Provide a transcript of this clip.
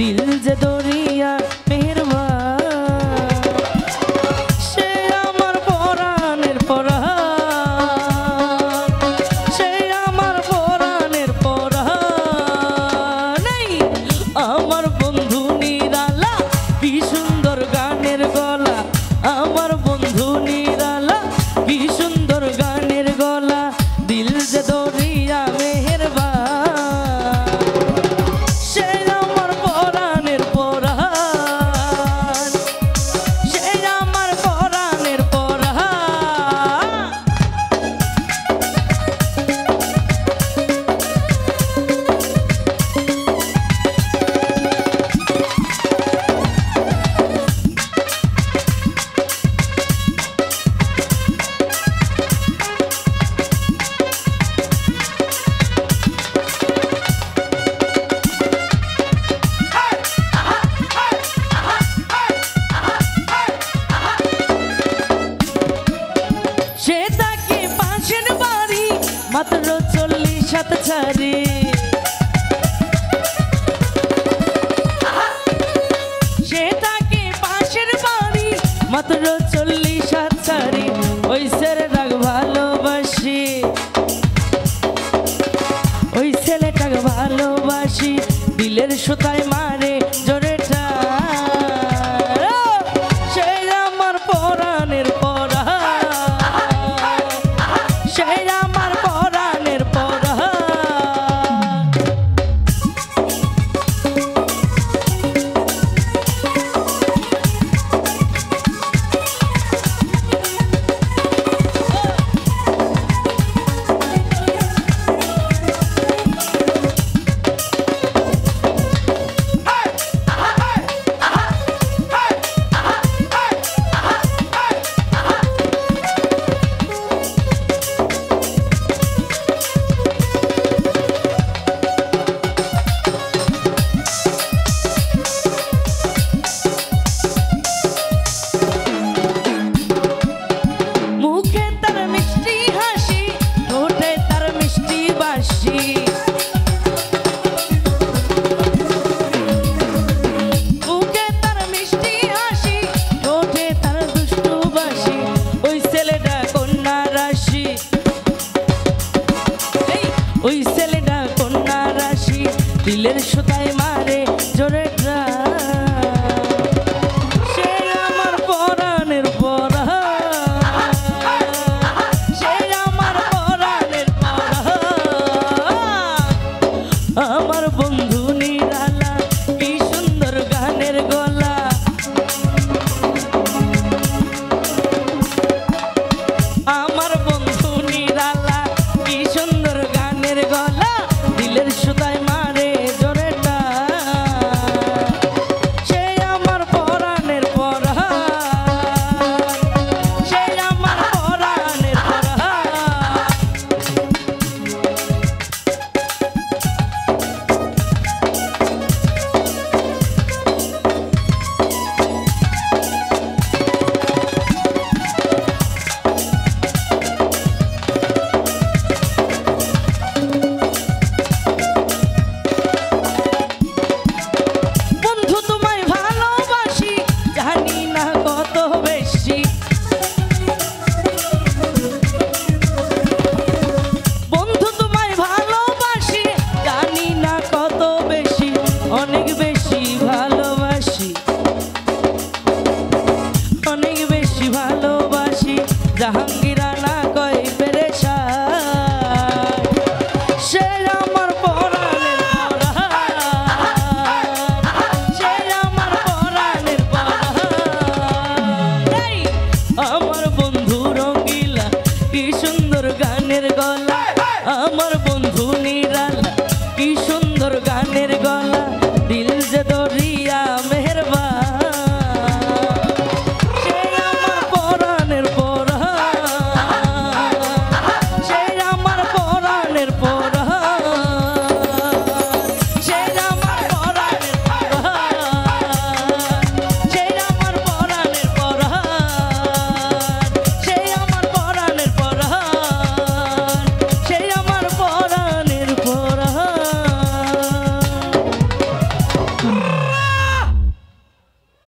দিল যে দরিয়া মেহেরবান সে আমার পরাণের পরাণ সে আমার পরাণের পরাণ আমার বন্ধু নিরালা কি সুন্দর গানের গলা আমার বন্ধু নিরালা কি সুন্দর গানের গলা দিল যে দরিয়া মেহেরবান সে আমার পরাণের পরাণ সে আমার পরাণের পরাণ সে তাকে পাশের বাড়ি মাত্র 40 হাত ছাড়ি সে তাকে পাশের বাড়ি মাত্র 40 হাত ছাড়ি ওই ছেলেটাকে ভালোবাসি ওই ছেলেটাকে ভালোবাসি দিলের সুতায় মারে জোরে টান সে আমার পরাণের পরাণ সে আমার পরাণের পরাণ মুখে তার মিষ্টি হাসি ঠোঁটে তার মিষ্টি বাসি মুখে তার মিষ্টি হাসি ঠোঁটে তার দুষ্টু বাসি ওই ছেলেটা কন্যা রাশি ওই ছেলেটা কন্যা রাশি দিলের সুতায় মারে জোরে